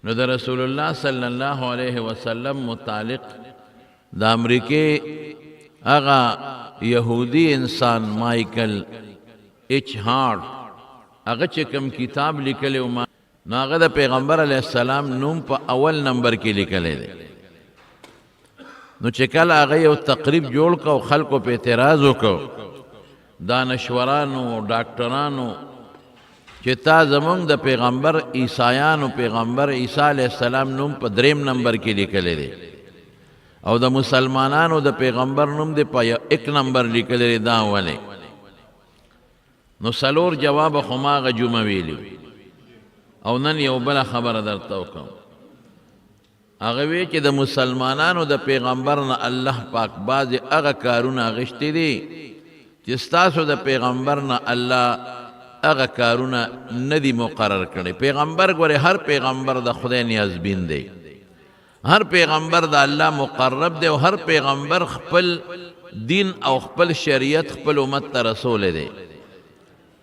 نو د رسول الله صلی الله علیه وسلم متعلق د امریکې هغه یهودی انسان مایکل ایچ هارت هغه چې کوم کتاب لیکلی و نو هغه د پیغمبر علیه السلام نوم په اول نمبر کې لیکلی دی. نو چې کله هغه یو تقریب جوړ کو خلکو په اعتراض وکړو دانشورانو ډاکټرانو چې تا زمونږ د پیغمبر عیسایانو پیغمبر عیسی علیه السلام نوم په 3 نمبر کې لیکلی دی او د مسلمانانو د پیغمبر نوم دی په 1 نمبر لیکلی دی، دا ولې؟ نو څلور جواب خو ما هغه جمعه ویلي او نن یو بله خبره درته وکړم. هغه وی چې د مسلمانانو د پیغمبر نه الله پاک بعضې هغه کارونه اخیستي دي چې ستاسو د پیغمبر نه الله هغه کارونه نه دي مقرر کړي. پیغمبر ګورې هر پیغمبر د خدای نیازبین دی، هر پیغمبر د الله مقرب دی او هر پیغمبر خپل دین او خپل شریعت خپل امت ته رسول دی.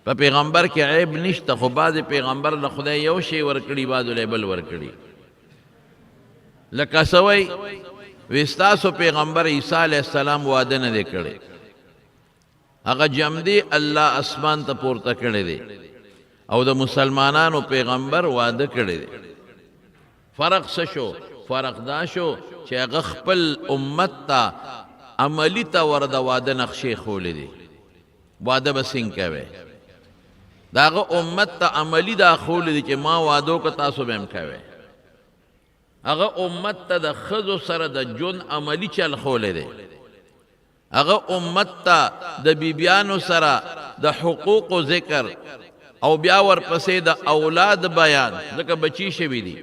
په پیغمبر کې عیب نشته، خو بعضې پیغمبر له خدای یو شی ورکړي بعضو له بل ورکړي. لکه سوی وی ستاسو پیغمبر عیسی علیه السلام واده نه دی کړی، هغه جمدی الله اسمان ته پورته کړی دی او د مسلمانانو پیغمبر واده کړی دی. فرق څه شو؟ فرق دا شو چې هغه خپل امت ته عملی ته ور د واده نقشې خولی دی. واده به څنګه کوئ؟ د هغه امت ته عملی دا خولی دی چې ما واده وکړه تاسو به هم کوئ. هغه امت ته د ښځو سره د ژوند عملی چل خولی دی. هغه امت ته د بیبیانو سره د حقوقو ذکر او بیا ورپسې د اولاد بیان، ځکه بچی شوي دي.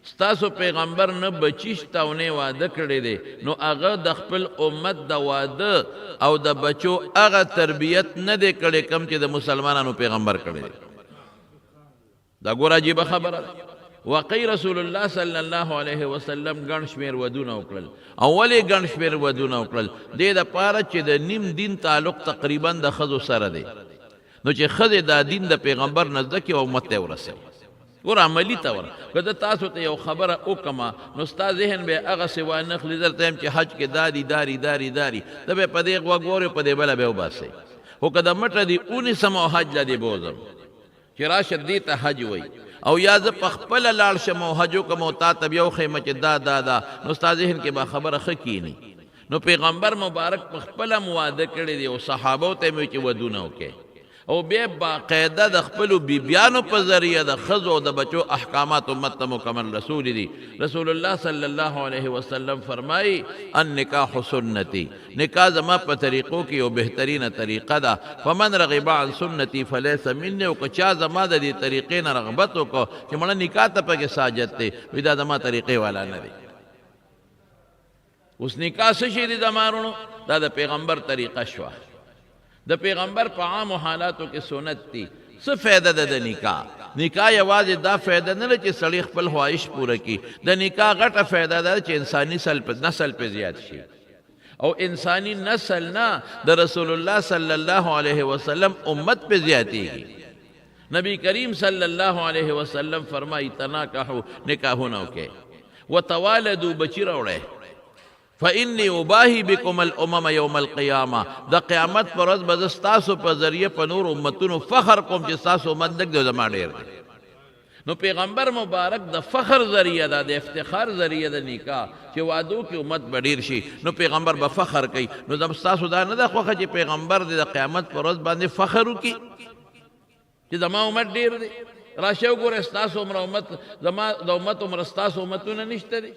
ستاسو پیغمبر نه بچی شته او نه واده کړی دی، نو هغه د خپل امت د واده او د بچو هغه تربیت نه دی کړی کم چې د مسلمانانو پیغمبر کړی دی. دا ګوره عجیبه خبره ده. واقعي رسول الله صلی الله علیه وسلم ګڼ شمېر ودونه وکړل. او ولې ګڼ شمېر ودونه وکړل؟ دې دپاره چې د نیم دین تعلق تقریبا د ښځو سره دی، نو چې ښځې دا دین د پیغمبر نه زده کړي او امت ته یې ورسوي. ګوره عملي ته ور که زه تاسو ته یو خبره وکړمه نو ستا ذهن به هغسې وانخلي. درته یم چې حج کې داري داري داري داري ته به په دې غوږ وورې په دې بله به وباسئ. خو که د مټه دې ونیسم او حج له دې بوځم چې راشه دې ته حج وایي، او یا زه په خپله لاړ شم او حج وکړم او تا ته بیا وښیم چې دا نو ستا ذهن کې به خبره ښه کیني. نو پیغمبر مبارک په خپله واده کړی دی او صحابو ته یې چې ودونه وکړي او بیا باقاعده د خپلو بیبیانو په ذریعه د ښځو او د بچو احکامات امت ته مکمل رسول دي. رسول الله صلی الله علیه وسلم فرمایي النکاح سنتی، نکاح زما په طریقو کې یو بهترینه طریقه ده. فمن رغب عن سنتی فلیس مني، او که چا زما د دې طریقې نه رغبت وکړو چې مړه نکاح ته پکې ساجت دی، وي دا زما طریقې والا نه دی. اوس نکاح څه شی دی زمانو؟ دا د پیغمبر طریقه شوه. د پیغمبر په عامو حالاتو کې سنت دي. څه فایده ده د نکاح؟ نکاح یوازې دا فایده نه ده چې سړی خپل خواهش پوره کړي. د نکاح غټه فایده ده چې انساني نسل په زیات شي، او انساني نسل نه د رسول الله صلی الله علیه وسلم امت په زیاتېږي. نبی کریم صلی الله علیه وسلم فرمایي تناکحوا، نکاحونه وکړئ، وتوالدوا، بچي راوړئ، فإني أباهي بكم الأمم يوم القيامة، د قیامت پر ورځ به زه ستاسو په ذریعه په نور امتونو فخر کوم چې ستاسو امت لږ دی زما ډېر دی. نو پیغمبر مبارک د فخر ذریعه ده، د افتخار ذریعه د نکاح چې وادو کې امت به ډېر شي، نو پیغمبر به فخر کوي. نو ستاسو دا نه ده خوښه چې پیغمبر د قیامت پر ورځ باندې فخر وکړي چې زما امت ډېر دی؟ راشه وګوره ستاسو عمره امت زما د امت عمره ستاسو امتونه نشته دي.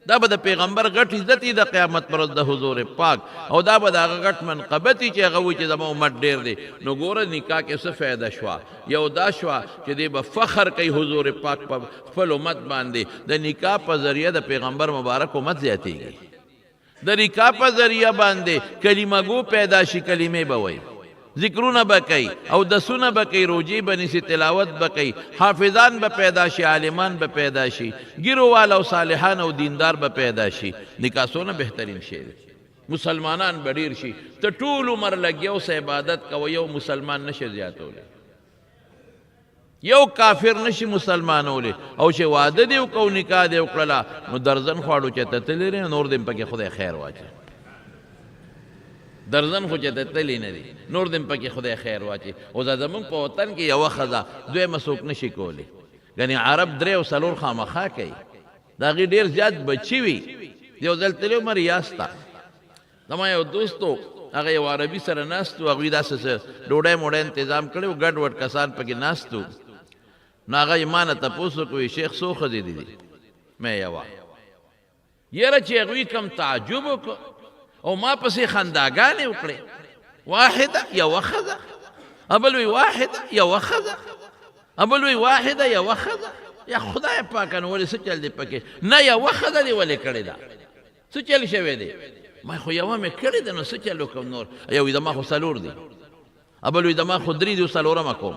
دا به د پیغمبر غټ عزت وي د قیامت پر ورځ د حضور پاک، او دا به د هغه غټ منقبت وي چې هغه وایي چې زما امت ډېر دی. نو ګوره نکاح کې څه فایده شوه؟ یو دا شوه چې دی به فخر کوي حضور پاک په خپل امت باندې. د نکاح په ذریعه د پیغمبر مبارک امت زیاتېږي. د نکاح په ذریعه باندې کلمه گو پیدا شي، کلمې به وایي، ذکرونه به کوي، او دسونه به کوي، روجې به نیسي، تلاوت به کوي، حافظان به پیدا شي، عالمان به پیدا شي، ګیرووال او صالحان او دیندار به پیدا شي. نکاح څونه بهترین شی دی. مسلمانان به ډېر شي. ته ټول عمر لګیا اوسه عبادت کوه، یو مسلمان نشه زیاتولی. یو کافر نشي مسلمانولی او چې واده دی وکړو نکاح دی وکړله نو درزن خواړو چې ته تللی دی نور دې پکې خدای خیر واچي درزن خو چې ته تللی نه دی نور دې پکې خدای خیر واچي اوس زمونږ په وطن کې یوه ښځه دویمه څوک نشي کولی ګنې عرب درې او څلور خامخا کوي د هغې ډېر زیات بچي وي یو ځل تللی وم ریاض ته زما یو دوستو هغه یو عربي سره ناست و هغوی داسې ډوډۍ موډۍ تنظام کړی و ګډ وډ کسان پکې ناست و نو هغه یې ما نه تپوس وکړو شیخ څو ښځې دي مې یوه یاره چې هغوی کوم تعجب وکړو او ما پسې خنداګانې وکړې واحده یوه ښځه ابل وی واحده یوه ښځه ابل وی واحده یوه ښځه یا خدای پاکه نو ولې څه چل دی پکې نه یوه ښځه دې ولې کړې ده څه چل شوی دی ما خو یوه مې کړې ده نو څه چل وکړم نور یو وي زما خو څلور دي ابل وی زما خو درې دي او څلورمه کوم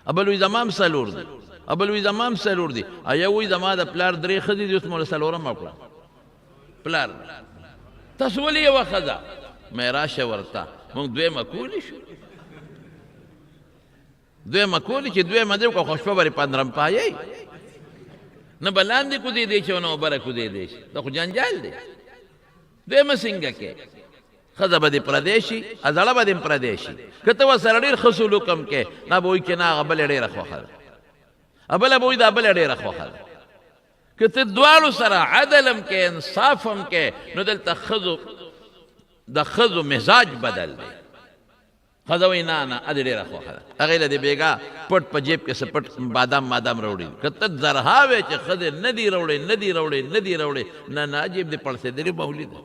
ابل وی زما هم څلور دي ابل وی زما هم څلور دي یو وی زما د پلار درې ښځې دي اوس مو له څلورمه وکړه پلار تاسو ولې یوه ښځه مې راشه ورته موږ دویمه کولی شو دویمه کولی چې دویمه دې وکړه خو شپه برې پندرم پایئ نه به لاندې کودېدی شي او نه اوبره کودېدی شي دا خو جنجال دی دویمه څنګه کې ښځه به دې پردی شي زړه به دې هم پردی شي که ته ورسره ډېر ښه سلوک هم کې دا به وایي چې نه هغه بله ډېره خوښه ده بله به وایي دا بله ډېره خوښه ده که ته دواړو سره عدل هم کې انصاف هم کې نو دلته د ښځو مزاج بدل دی ښځه وایي نه نه ادې ډېره خوښه ده هغې له دې بېګا پټ په جیب کې څه پټ بادام مادام راوړي که ته زرها وې چې ښځې نه دي راوړې نه دي راوړې نه دي راوړې نه نه جیب دې پړسېدلې مولي ده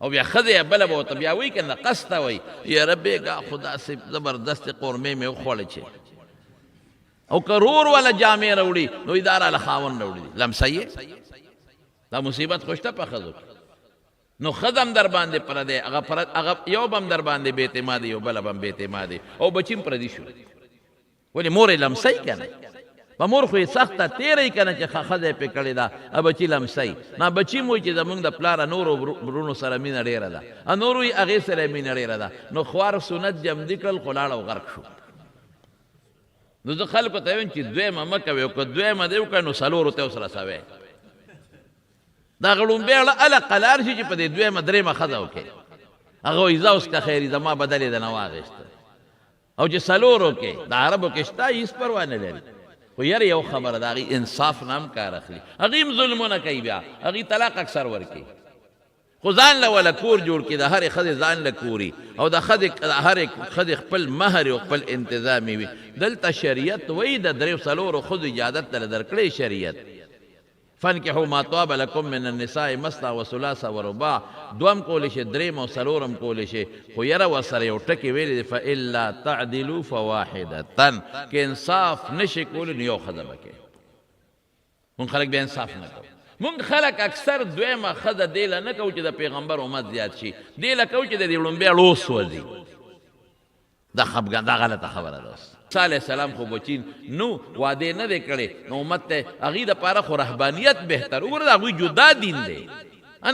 او بیا ښځې بله به ورته بیا وایي که نه قص ته وایي یاره بېګا خو داسې زبردستې قورمې مې وخوړې چې او که رور والا جامې راوړي نو دا راله خاوند راوړي دي لمسی دا مصیبت خو شته په ښځو کې نو ښځه هم در باندې پردی هغه یو به هم در باندې بې اعتمادي یو بله به هم بې اعتمادي او بچي هم پردي شو ولې مور یې لمسی که نه په مور خو یې سخته تېری که نه چې ښځه یې پې کړې ده بچي لمسی نه بچي م وایي چې زمونږ د پلاره نورو وروڼو سره مینه ډېره ده نور وایي هغې سره یې مینه ډېره ده نو خوار سنت جمدي کړل خو لاړ او غرق شو نو زه خلکو ته وایم چې دویمه مه کوې او که دویمه دې وکړه نو څلورو ته ورسره سوی دا غړومبی اړه اله قلار شي چې په دې دویمه درېمه ښځه وکړې هغه وایي ځه اوس که خیري زما بدل یې دنه واخېسته او چې څلور وکړې د عربو کې شته هېڅ پروا نه لري خو یاره یو خبره ده هغې انصاف نه هم کار اخلي هغې هم ظلمونه کوي بیا هغې طلاق اکثر ورکوي خو ځان له وله کور جوړ کړي د هرې ښځې ځان له کوري او د هرې ښځې خپل مهر او خپل انتظامي وي دلته شریعت وایي د درې څلورو ښځو اجازت ته درکړی شریعت فانکحوا ما طاب لکم من النساء مثنى وثلاث ورباع دوم کولی شي درېم او څلورم کولی شي خو یره ورسره یو ټکې ویلی دی فالا تعدلوا فواحدة که انصاف نشي کولی نو یو ښځه به کوې مونږ خلک بیا انصاف نه کوو مونږ خلک اکثر دویمه ښځه دې له نه کوو چې د پیغمبر امت زیات شي دې له کوو چې د دې وړومبی اړوس وځي دا غلطه خبره ده عیسی علیه السلام خو بچین نو واده نه دی کړی نو امت ته هغې دپاره خو رهبانیت بهتر وګوره د هغوی جدا دین دی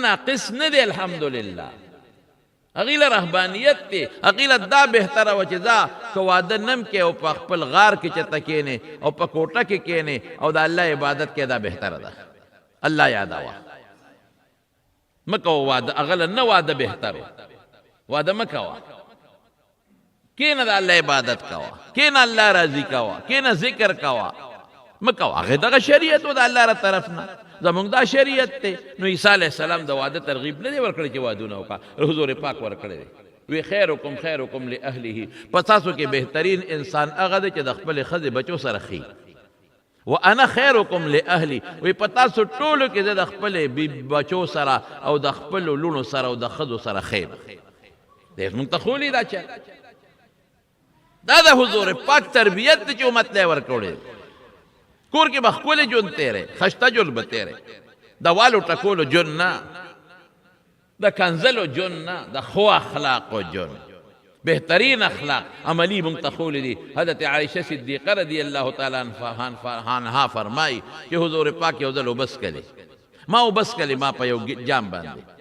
ناقص نه دی الحمدلله هغې له رهبانیت دی هغې له دا بهتره وه چې ځه که واده نم کې او په خپل غار کې چېرته کښېنې او په کوټه کې کښېنې او د الله عبادت کې دا بهتره ده الله یادوه مه کوه واده هغه له نه واده بهتر واده مه کوه کینه د الله عبادت کوه کینه الله راضي کوه کینه ذکر کوه مه کوه هغې دغه شریعت و د الله را طرف نه زمونږ دا شریعت دی نو عیسی علیه السلام د واده ترغیب نه دی ورکړی چې وادونه وکړه حضور پاک ورکړی دی وی خیرکم خیرکم لاهله په تاسو کې بهترین انسان هغه دی چې د خپلې ښځې بچو سره ښي وانا خیرکم لاهلی وی په تاسو ټولو کې زه د خپلې بچو سره او د خپلو لوڼو سره او د ښځو سره ښیم دی مونږ ته خولي دا چل دا د حضور پاک تربیت دی چې امت لی ورکړی کور کې به ښکلې ژوند تېری خشته ژوند به تېری د والو ټکولو ژوند نه د کنځلو ژوند نه د ښو اخلاقو ژوند بهترین اخلاق عملی مونږ ته ښوولي دي حضرت عایشه صدیقه رضی الله تعالی عنها فرمایي چې حضور پاک یو ځل اوبس کلی ما اوبس کلی ما په یو جام باندې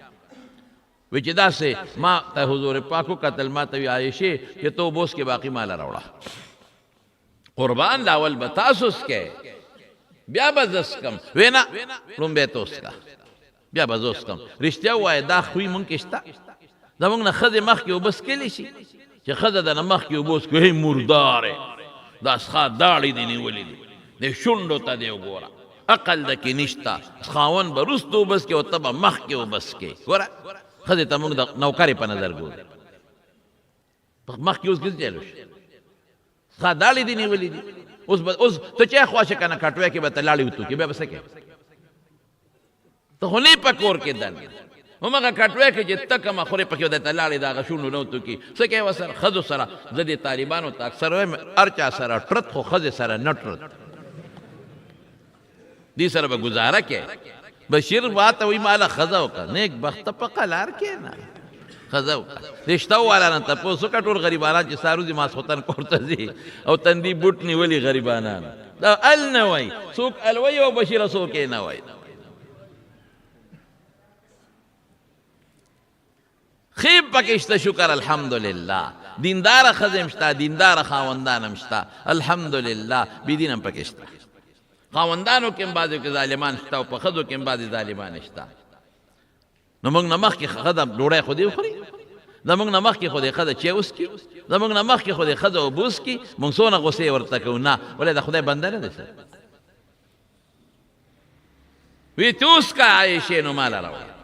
وی چې داسې ما ته حضور پاک وکتل ما ته وی عایشې چې ته اوبوس کې باقي ماله راوړه قربان لاول به تاسو اسکئ بیا به زه څکم وی نه لومبی ته وڅکه بیا به زه وڅکم رښتیا ووایه دا خوی مونږ کې شته زمونږ نه ښځې مخکې اوبه څکلی شي چې ښځه دنه مخکې اوبه وڅکو هی مردارې دا سخا داړې دې نیولې دي د شونډو ته دې وګوره عقل د کې نشته خاوند به وروسته اوبه څکې او ته به مخکې اوبه څکې ګوره ښځې ته مونږ د نوکرې په نظر ګورو مخکې اوس کې څه چلو شي سخا داړې دې نیولې دي اوس ته چای خواشه که نه کټوی کې به ته لاړې وتوکې بیا به څه کوې ته خو نه په کور کې دنې همغه کټوی کې چې ته کومه خورې پکې ودی ته لاړې د هغه شونډو نه وتوکې څه کوې ورسره ښځو سره زه دې طالبانو ته اکثر وایم هر چا سره ټرت خو ښځې سره نه ټرت دې سره به ګزاره کوې بشیر واته وایي ماله ښځه وکړه نیک بخته په قلار کې نه ښځه وکړه رشته والا نه تپوس وکړه ټول غریبانان چې سهار وځي ماسخوتن کور ته ځي او تندي بوټ نیولي غریبانان دا ال نه وایي څوک ال وایي او بشیره څوک یې نه وایي خیب پکې شته شکر الحمدلله دینداره ښځې هم شته دینداره خاوندان هم شته الحمدلله بېدین هم پکې شته خاوندانو کې هم بعضې کې ظالمان شته او په ښځو کې هم بعضې ظالمان شته نو موږ نه مخکې ښځه ډوډۍ خو دې وخوري زموږ نه مخکې خو دې ښځه چای وڅکي زموږ نه مخکې خو دې ښځه اوبه وڅکي موږ څونه غوسې ورته کوو نه ولې د خدای بنده نه دی سر وی ته وڅکه عایشې نو ماله راوړه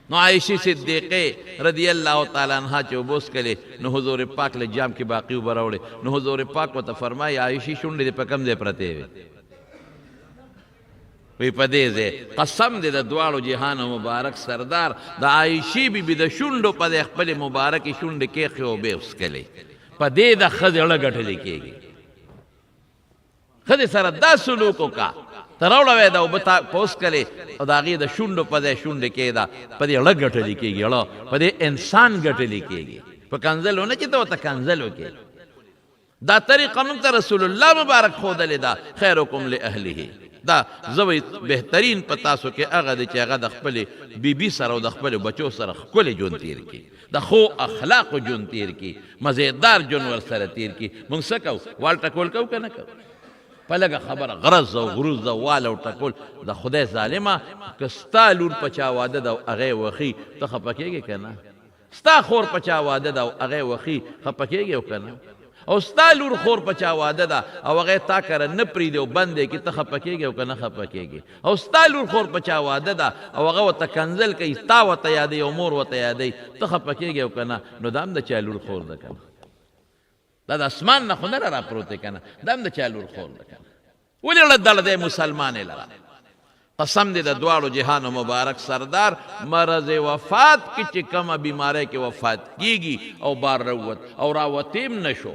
نو عایشې صدیقې رضی الله تعالی عنها چې اوبه وڅکلې نو حضور پاک له جام کې باقي اوبه راوړې نو حضور پاک ورته فرمایي عایشې شونډې دې په کوم ځای پرتې وې وی په دې ځای قسم دې د دواړو جهانو مبارک سردار د عایشې بیبي د شونډو په دې خپلې مبارکې شونډې کېښې اوبې وڅکلې په دې د ښځې اړه ګټلې کېږي ښځې سره دا سلوک وکړه ته راوړه وی دا اوبه تا په وڅکلې او د هغې د شونډو په ځای شونډې کېږده په دې اړه ګټلې کېږي اړه په دې انسان ګټلې کېږي په کنځلو نه چې ته ورته کنځل وکړې دا طریقه موږ ته رسول الله مبارک ښودلې ده خیرکم لاهله دا زوی بهترین په تاسو کې هغه دی چې هغه د خپلې بیبي سره او د خپلو بچو سره ښکلی ژوند تیر کړي د ښو اخلاقو ژوند تیر کړي مزېدار ژوند ورسره تیر کړي موږ څه کوو وال ټکول کوو که نه کوو په لږه خبره غرض او غروز او وال او ټکول د خدای ظالمه که ستا لور په چا واده ده او هغې وښي ته خفه کېږې که نه ستا خور په چا واده ده او هغې وښي خفه کېږې او که نه او ستا لور خور په چا واده ده او هغې تا کره نه پرېږدي او بند یې کړي ته خفه کېږې او که نه خفه کېږې او ستا لور خور په چا واده ده او هغه ورته کنځل کوي تا ورته یادوي او مور ورته یادوي ته خفه کېږې او که نه نو دا هم د چا لور خور ده که نه دا د اسمان نه خو نه را پروت دی که نه دا هم د چا لور خور ده که نه ولې اړه دړ دی مسلمانې لره قسم دې د دواړو جهانو مبارک سردار مرض وفات کې چې کومه بیماری کې وفات کېږي او بار راووت او راوتیم نه شو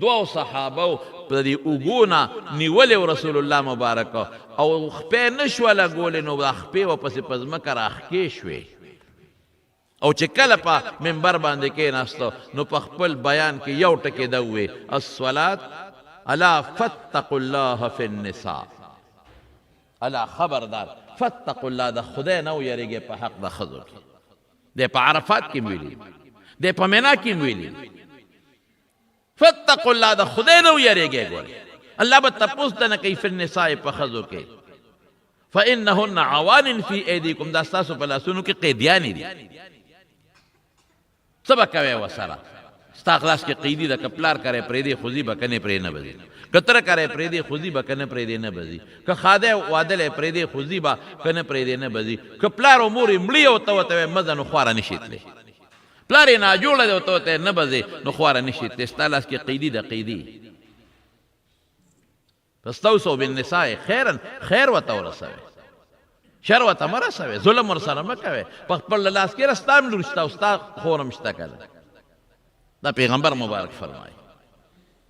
دوو صحابو په دې اوږو نه نیولې رسول الله مبارک او خپې نه شوه لګولې نو دا خپې ورپسې په ځمکه راښکې شوې او چې کله په منبر باندې کېناسته نو په خپل بیان کې یو ټکې ده ووې الصلات الا فاتقوا الله فی النساء الا خبردار فاتقوا الله د خدای نه ویریږئ په حق د ښځو کې دی په عرفات کې ویلي دی په منا کې ویلي فاتقوا الله د خدای نه ویریږئ ګورې الله به تپوس نه کوي فی النساء په ښځو کې فانهن عوان فی ایدیکم دا ستاسو په لاسونو کې قیدیانې دي څه به کوې ورسره ستا خلاص کې قیدي ده که پلار کرے پرېږدې خو ځي به که نه پرې نه به ځي که تره کرے پرېږدې خو ځي به که نه پرېږدې نه به ځي که خادی وادلی پرېږدې خو ځي به که نه پرېږدې نه به ځي که پلار او مور یې مړي او ته ورته وایې مه ځه نو خواره نشي تللی پلار یې ناجوړه دی او ته ورته نه به ځې نو خواره نشي تللی ستا لاس کې قیدي ده قیدي فاستوصوا بالنساء خیرا خیر ورته ورسوئ شر ورته مه رسوئ ظلم ورسره مه کوئ په خپل لاس کې ستا هم لور شته او ستا خور هم شته که دا پیغمبر مبارک فرمایي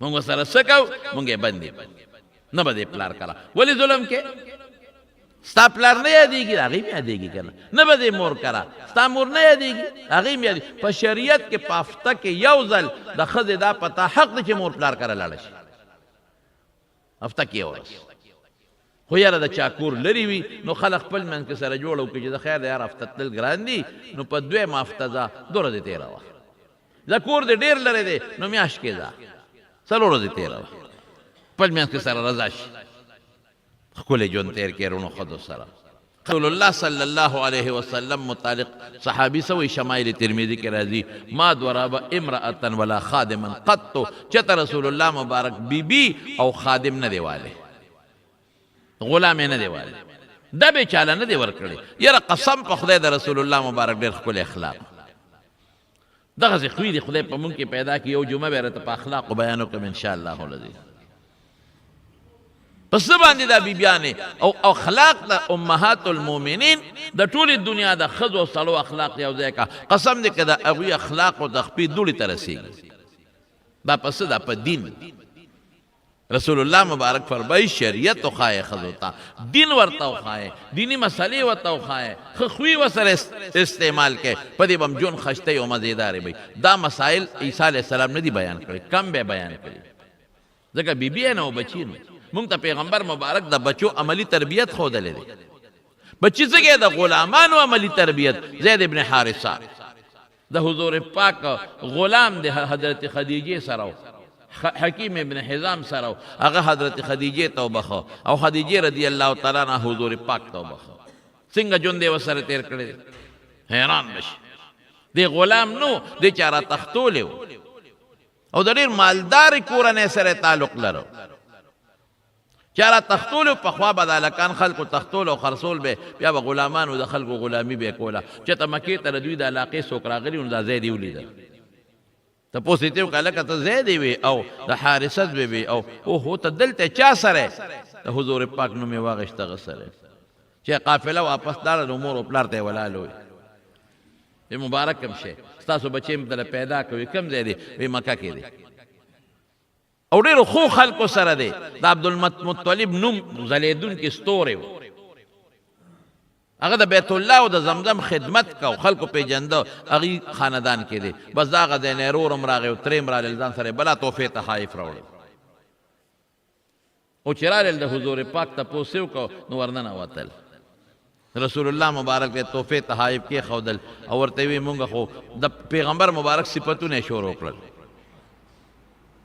مونږ ورسره څه کوو مونږ یې بندي نه به دې پلار کره ولې ظلم کې ستا پلار نه یادېږي هغې م یادېږي که نه به دې مور کره ستا مور نه یادېږي هغې م یادېږي په شریعت کې په هفته کې یو ځل د ښځې دا پته حق دی چې مور پلار کره لاړه شي هفته کې یو ورځ خو یاره د چا کور لرې وي نو خلک خپل منځ کې سره جوړه وکړي چې د خیر د یار هفته تلل ګران دي نو په دویمه هفته ځه 2 ورځې تېروه د کور دې ډېر لرې دی نو میاشت کې ځه 4 ورځې تېروه خپل منځ کې سره رضا شي ښکلی ژوند تېر کړي رونو ښځو سره رسول الله صلی الله علیه وسلم متعلق صحابی سوی شمائل ترمذی کې راځي ما ضرب امرأة ولا خادما قط چته رسول الله مبارک بیبی او خادم نه دیواله غلام نه دیواله دا به چاله نه دی ورکړي یاره قسم په خدای د رسول الله مبارک ډېر ښکلی اخلاق دغسې خوی دی خدای په مونږ کې پیدا کړي یو جمعه به راته په اخلاقو بیان وکړم انشاءالله العزیز پس باندې دا بیبیانې او اخلاق د امهات المؤمنین د ټولې دنیا د ښځو او سړو اخلاق یو ځای کا قسم دی که د هغوی اخلاقو د خپې دوړې ته رسېږي دا پس دا په دین رسول الله مبارک فرمایي شریعت وښایه ښځو ته دین ورته وښایه دیني مسلې ورته وښایه ښه خوی ورسره استعمال کړئ په دې به هم ژوند ښایسته او مزېدارې وي دا مسایل عیسی علیه السلام نه دي بیان کړي کم به بیان کړي ځکه بیبي نه او بچي نه مونږ ته پیغمبر مبارک د بچو عملی تربیت ښودلی دی بچي څنګه د غلامانو عملی تربیت زید ابن حارثه د حضور پاک غلام د حضرت خدیجه سره حکیم ابن حزام سره هغه حضرت خدیجه ته وبخه او خدیجه رضی الله تعالی عنها حضور پاک ته وبخه څنګه ژوند یې ورسره تېر کړی حیران بشي دی غلام نو دی چاره تختولی او د ډېر مالدارې کورنۍ سره تعلق لرو چاره تختول په خوا به د هلکان خلکو تختول او خرڅول به بیا به غلامانو د خلکو غلامي به یې کوله چېرته مکې ته د دوی د علاقې څوک راغلي نو دا ځای دې ولیدل تپوس یې ته وکړه هلکه ته ځای دې وې او د حارثت به وې او اوهو ته دلته چا سره د حضور پاک نوم یې واغېشت هغه سره چې قافله واپس لاړه نو مور او پلار ته یې ولاړ وي وی مبارک هم شی ستاسو بچې مې دله پیدا کوي کوم ځای دی وی مکه کې دی او ډېرو خو خلکو سره دی د عبدالمطلب نوم ځلېدونکي ستوری و هغه د بیت الله او د زمزم خدمت کو خلکو پیژنده هغې خاندان کې دی بس دا هغه ځای نه رور هم راغی او ترې هم رالل ځان سره بله تحفې تحایف راوړل او چې رالل د حضور پاک تپوس یې وکړو نو ورننه وتل رسول الله مبارک ته تحفې تحایف کېښودل او ورته وی مونږ خو د پیغمبر مبارک صفتونه یې شروع کړل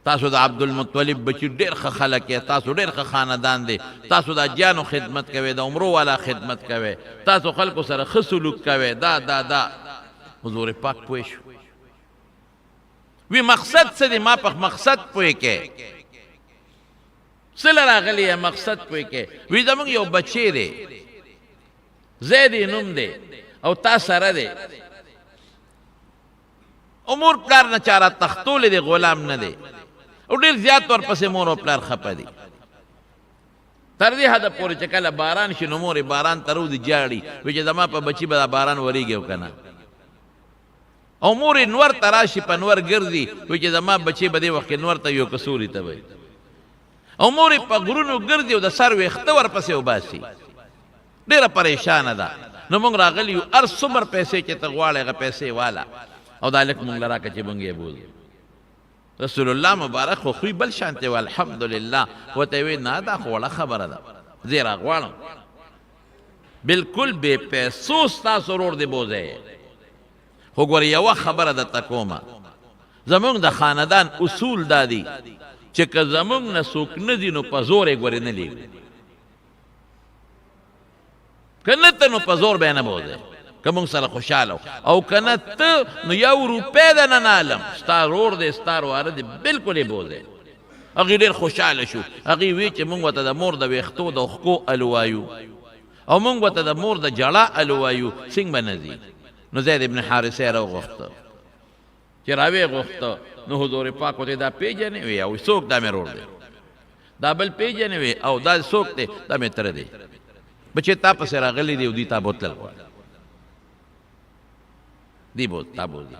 تاسو د عبدالمطلب بچی ډېر ښه خلک یې تاسو ډېر ښه خاندان دی تاسو د اجیانو خدمت کوئ د عمرو والا خدمت کوئ تاسو خلکو سره ښه سلوک کوئ دا حضور پاک پوه شو وی مقصد څه دی ما په مقصد پوه کې څه له راغلی یې مقصد پوه کې وی زموږ یو بچی دی زید یې نوم دی او تا سره دی امور پلار نه چاره تختولی دی غلام نه دی او ډېر زیات ورپسې مور او پلار خفه دي تر دې حده پورې چې کله باران شي نو مور یې باران ته روځي جاړي وایي چې زما په بچي به دا باران وریږي او که نه او مور یې نور ته راشي په نور ګرځي وایي چې زما بچي به دې وخت کې نور ته یو کسوري ته وایي او مور یې په غرونو ګرځي او د سر ویښته ورپسې وباسي ډېره پریشانه ده نو موږ راغلي یو هر څومره پیسې چې ته غواړې هغه پیسې والا او دا لک مونږ له راکړه چې مونږ یې بوځو رسول الله مبارک خو خوی بل شانتې و الحمدلله ورته یې وی نه دا خو وړه خبره ده زه یې راغواړم بلکل بې پیسو ستاسو ورور دې بوځی خو ګورې یوه خبره درته کومه زمونږ د خاندان اصول دا دي چې که زمونږ نه څوک نه دي نو په زور یې ګورې نه لیږي که نه ته نو په زور به یې نه بوځی که مونږ سره خوشحاله او که نه ته نو یو روپۍ ده نه نالم ستا رور دی ستا رواره دی بلکل یې بوځی هغې ډېر خوشحاله شو هغې وی چې مونږ ورته د مور د ویښتو د خکو الو وایو او مونږ ورته د مور د جړا الو وایو څنګه به نه ځي نو زید ابن حارثه یې راوغوښته چې راویې غوښته نو حضور پاک ورته دا پیژنې وی او څوک دا مې رور دی دا بل پیژنې وی او دا څوک دی دا مې تره دی بچې تا پسې راغلی دی او دوی تا بوتلل غواړي دی تا بوځي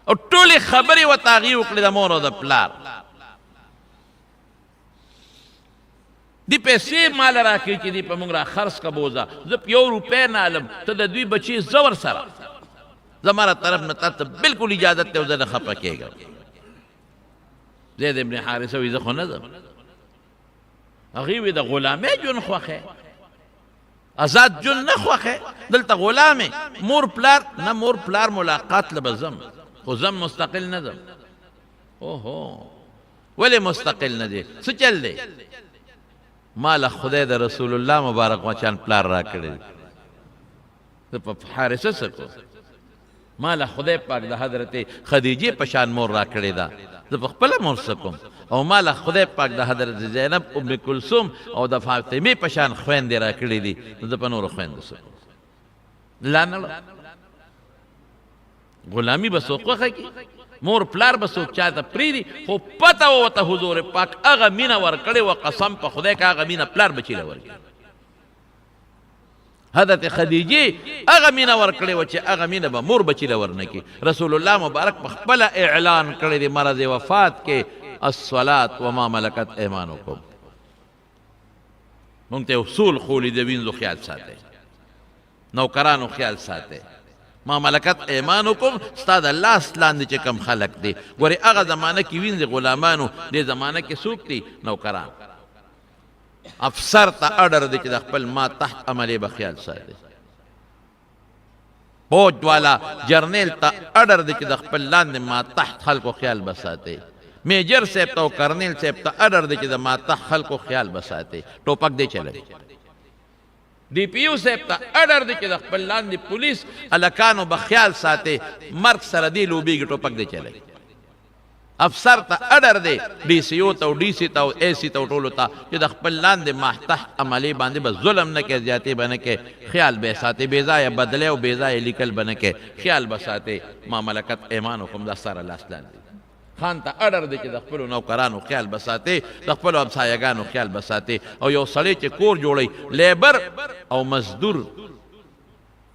او ټولې خبرې ورته هغې وکړې د مور او د پلار دی پیسې ماله راکړي چې دی په موږ را خرڅ که بوځه زه په یو روپۍ نه علم ته د دوی بچې زه ورسره زما را طرف نه تا ته بلکل اجازت دی او زه نه خفه کېږم زید ابن حارثه وایي زه خو نه ځم هغې وایي د غلامۍ ژوند خوښی آزاد جون نه خوښه دلته غلامه مور پلار نه مور پلار ملاقات له بزم خو زم مستقل نه زم اوهو ولې مستقل نه دی څه چل دی مال خدای د رسول الله مبارک مچان پلار را کړی زه په حارثه څه کو مال خدای پاک د حضرت خدیجه په شان مور را کړی دا زه په خپل مور څه کوم او مال خدای پاک د حضرت زینب ام کلثوم او د فاطمه په شان خويندې را کړی دي زه په نور خويندو څه لا نه غلامی بسوقه کی مور پلار بسوق چاته پریری خو پته وته حضور پاک هغه مینا ور کړي او قسم په خدای کا هغه مینا پلار بچی لور حضرت خدیجه هغه مینا ور کړي او چې هغه مینا به مور بچی لور نه کی رسول الله مبارک په خپل اعلان کړی دی مرض وفات کې الصلاه وما ملکت ایمانکم مونږ ته اصول خولي د وینځو خیال ساتي نوکرانو خیال ساتي ما ملکت ایمانکم استاد الله اسلام دي چې کم خلق دي ګوري هغه زمانہ کې وینځ غلامانو دې زمانہ کې سوق دي نوکران افسر ته اډر دي چې د خپل ما تحت عملي بخیال ساتي فوج والا جرنیل ته اډر دي چې د خپل لاندې ما تحت خلکو خیال بساتي میجر صاحب ته او کرنیل صاحب ته اډر دي چې د ما تحت خلکو خیال بساتي ټوپک دی چلوي D P U صاحب ته اډر دی چې د خپل لاندې پولیس الکانو بخیال ساتي مرګ سره دی لوبیږي ټوپک دی چلي افسر ته اډر دی D C او ته او D C ته او اے سی ته ټولو ته چې د خپل لاندې محتح عملی باندې به ظلم نه کوي زیاتې به نه کوي خیال به ساتي بې ځایه بدلې او بې ځایه لیکل به نه کوي خیال به ساتي ما ملکت ایمانکم دا سره لاس لاندې خان ته اډر دی چې د خپلو نوکرانو خیال بساتي د خپلو همسایګانو خیال بساتي او یو سړی چې کور جوړوي لیبر او مزدور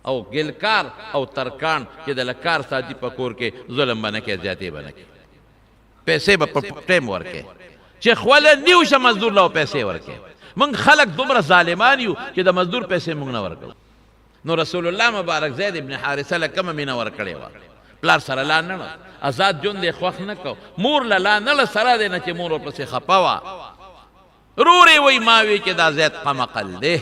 او ګلکار او ترکان چې د لکار ساتي په کور کې ظلم به نه کوي زیاتې به نه کوي پیسې به په ټایم ورکوي چې خوله نیو شه مزدور له پیسې ورکوي موږ خلک دومره ظالمان یو چې د مزدور پیسې موږ نه ورکوو نو رسول الله مبارک زید ابن حارثه له کومه مینه ورکړې وه پلار سره لا نه آزاد جون دی خوښ نه کو مور لا نه سره دی نه چې مور ورپسې خپه وه رورې وی ما وی چې دا زید قمقل دی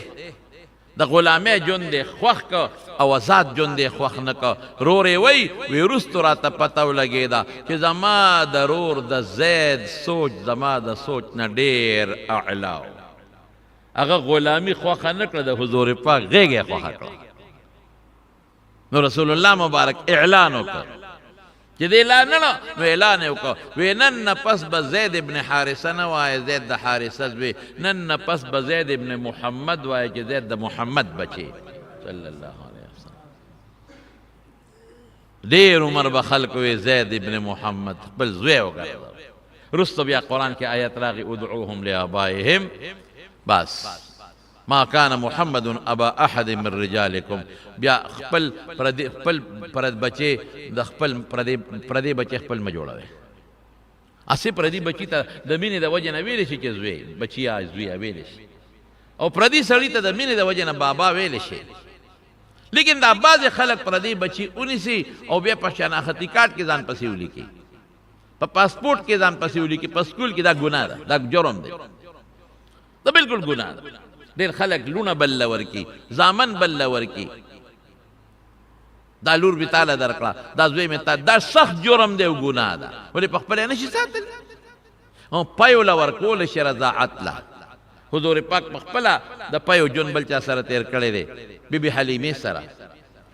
د غلامۍ جون دی خوښ کو او آزاد جون دی خوښ نه کو رورې وی وروستو راته پته ولګېده چې زما د رور د زید سوچ زما د سوچ نه ډېر اعلا هغه غلامي خوښه نه کړه د حضور پاک غېږه خوښه کړه نو رسول الله مبارک اعلان وکړ چې دې لا نه نو اعلان یې وکړ وی نن نه پس به زید ابن حارثه نه وایه زید د حارثه زوی نن نه پس به زید ابن محمد وایه چې زید د محمد بچی صلی الله علیه وسلم ډېر عمر به خلکو وی زید ابن محمد خپل زوی وګرځاوه وروسته بیا قرآن کې آیت راغی ادعوهم لآبائهم بس ما كان محمد ابا احد من رجالكم بیا خپل پرد بچي د خپل پردي بچي خپل ما جوړوي اسی پردي بچي ته د مینې د وجه نه ویل شي چې زوی بچیا زوی ویل شي او پردي سړی ته د مینې د وجه نه بابا ویل شي لیکن دا بعض خلک پردي بچي اونیسي او بیا په شناختی کارت کې ځان پسې ولیکي په پاسپورت کې ځان پسې ولیکي په سکول کې دا ګناه ده دا جرم دی دا بالکل ګناه ده ډېر خلک لونه بل ورکی زامن بل ورکی دا لور به تعالی درکړه دا زوی مې تا دا سخت جرم دی او ګناه ده ولې په خپل نه شي ساتل او پایو لا ورکول شي رضاعت لا حضور پاک په خپل د پایو جون بل چا سره تیر کړی دی بیبي حلیمه سره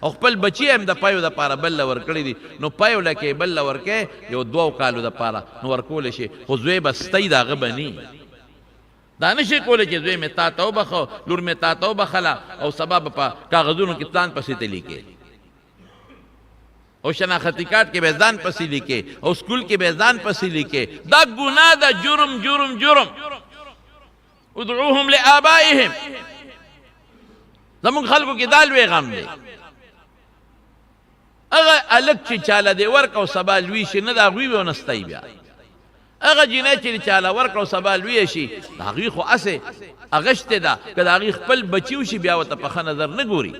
او خپل بچی هم د پایو د پاره بل ورکړی دی نو پایو لکه بل ورکه یو 2 کالو د پاره نو ورکول شي خو زوی بستې دا غبني دا نشي کولی چې زوی مې تا ته وبخو لور مې تا ته وبخله او سبب په کاغذونو کې ځان پسې ته لیکې او شناختی کارت کې به ځان پسې لیکې او سکول کې به ځان پسې لیکې دا ګناه ده جرم جرم جرم ادعوهم لآبائهم زمونږ خلکو کې دا لوی غم دی هغه هلک چې چاله دی ورک او سبا لوی شي نه د هغوی به ونستی بیا هغه جینۍ چې چاله ورک او سبا لوی شي د هغوی خو هسې اغشتې ده که د هغوی خپل بچي وشي بیا ورته په ښه نظر نه ګوري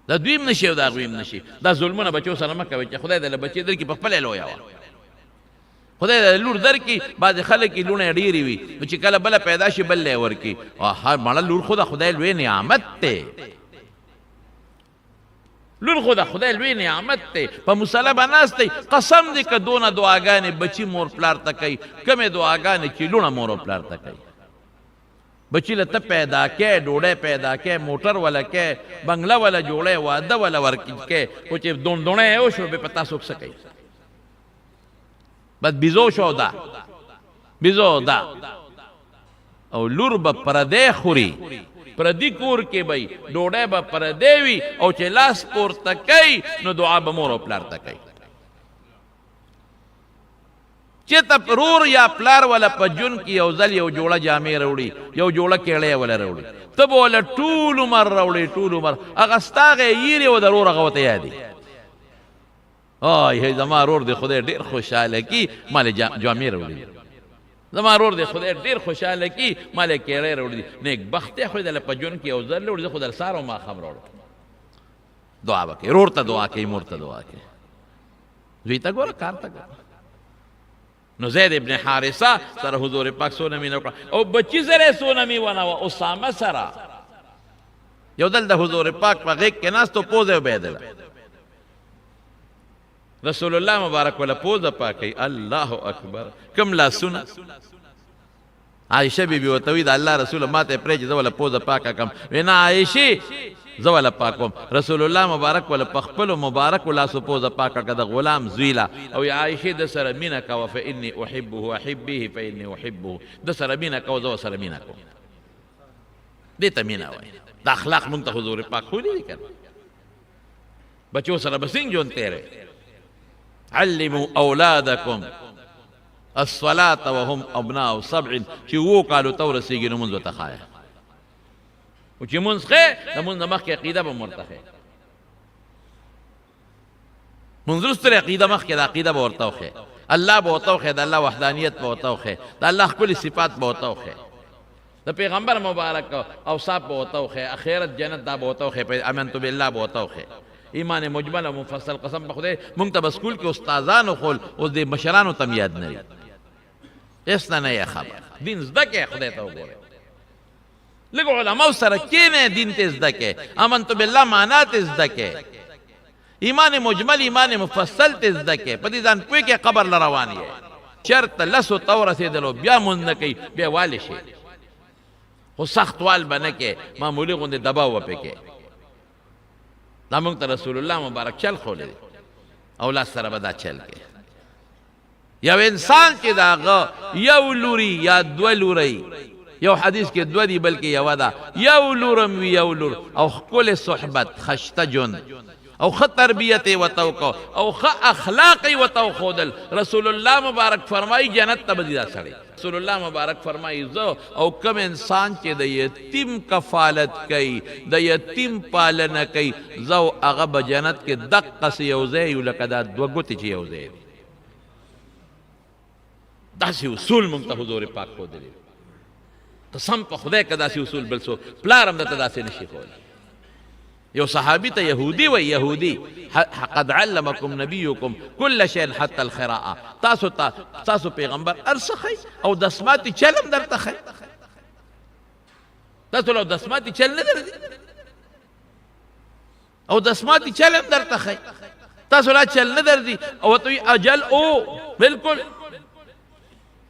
د دوی هم نشي او د هغوی هم نشي دا ظلمونه بچو سره مه کوئ چې خدای دله بچې درکړي په خپله یې لویه وه خدای د لور درکړي بعضې خلک یې لوڼه ډېرې وي نو چې کله بله پیدا شي بل یې ورکړي مړه لور خو د خدای لوی نعمت دی لور خو د خدای لوی نعمت دی په مصلی به ناست دی قسم دی که دونه دعاګانې بچي مور پلار ته کوي کمې دعاګانې چې لوڼه مور او پلار ته کوي بچی له ته پیدا کې ډوډۍ پیدا کې موټر ولا کې بنگله ولا جوړې واده ولا ورکې خو چې دونه یو شو به پتا څوک څه کوي بس بیزو شو دا بیزو دا او لور به پردی خوري پردی کور کې بی ډوډۍ به پردی وي او چې لاس پورته کوي نو دعا به مور او پلار ته کوي چې ته پرور یا پلار ولا په جون کې یو ځل یو جوړه جامې راوړي یو جوړه کېړی ولا راوړي ته به ولا ټول عمر راوړي ټول عمر هغه ستا هغې یېرې و د رور هغه ورته یادي آی زما رور دی خدای ډېر خوشحاله کي ما له جامې راوړي زما رور دی خدای ډېر خوشحاله کي ما له کېړی راوړي نیک بخت یې خو دله په جون کې یو ځل راوړي زه خو در سهار او ماښام راوړم دعا به کوي رور ته دعا کوي مور ته دعا کوي زوی ته ګوره کار ته ګوره نو زید ابن حارثه سره حضور پاک څونه مینه وکړه او بچي سره څونه مینه ونه اسامه سره یو ځل د حضور پاک په غېږ کې ناست و پوزه وبهېدله رسول الله مبارک ولا پوزه پاکوي الله اکبر کم لاسونه عایشه بیبي ورته وایي د الله رسوله ما ته پرېږدي زه ولا پوزه پاکه کړم وایي نه عایشې زه ولا پاکوم رسول الله مبارک ولا په خپلو مبارکو لاسو پوزه پاکه کړه د غلام زویله او عایشې د سره مینه کوه فاني احبه احبه فاني احبه د سره مینه کوه زه ورسره مینه کوم دې ته مینه وایي د اخلاق مونږ ته حضور پاک ښودي دي که نه بچو سره به څنګه ژوند تېری علموا اولادکم الصلاة وهم ابناء سبع چې وو کالو ته ورسېږي نو مونځ ورته ښایه او چې مونځ ښې د مونځ نه مخکې عقیده به ورته ښې مونځ وروسته عقیده مخکې د عقیده به ورته وښې الله به ورته وښې د الله وحدانیت به ورته وښې د الله ښکلي صفات به ورته وښې د پیغمبر مبارک اوصاف به ورته وښې اخرت جنت دا به ورته وښې امنت بالله به ورته وښې ایمان مجمل او مفصل قسم په خدای مونږ ته به سکول کې استادانو خول اوس د مشرانو ته یاد نه وي هېڅ نه یې خبر دین زده کې خدای ته وګورئ لږ علماو سره کښېنئ دین ته زده کې امنت بالله معنا ته زده کې ایمان مجمل ایمان مفصل ته زده کې په دې ځان پوه کې قبر له روان یې چېرته لسو ته ورسېدلو بیا مونځ نه کوي بیا والې شي خو سخت وال به نه کې معمولي غوندې دباو به پکې دا مونږ ته رسول الله مبارک چل خولی دی اولاد سره به دا چل کې یو انسان چې د هغه یو لوري یا دوه لورۍ یو حدیث کې دوه دي بلکې یوه ده یو لورم وي یو لور او ښکلې صحبت خشته ژوند او ښه تربیت یې ورته وکړو او ښه اخلاق یې ورته وښودل رسول الله مبارک فرمایي جنت ته به ځي دا سړی رسول الله مبارک فرمایي زه او کم انسان چې د یتیم کفالت کوي د یتیم پالنه کوي زه او هغه به جنت کې دقسې یو ځای یو لکه دا دوه ګوتې چې یو ځای دي داسې اصول مونږ ته حضور پاک ښودلي قسم په خدای که داسې اصول بل څوک پلار هم درته داسې نشي ښودلی یو صحابي ته یهودي وی یهودي قد علمکم نبیکم کل شیء حتی الخراءه تاسو پیغمبر هر څه ښیي او دسماتي چل هم درته ښیي تاسو له دسماتي چل نه درځي او دسماتي چل هم درته ښیي تاسو لا چل نه درځي او ورته وایي اجل او بلکل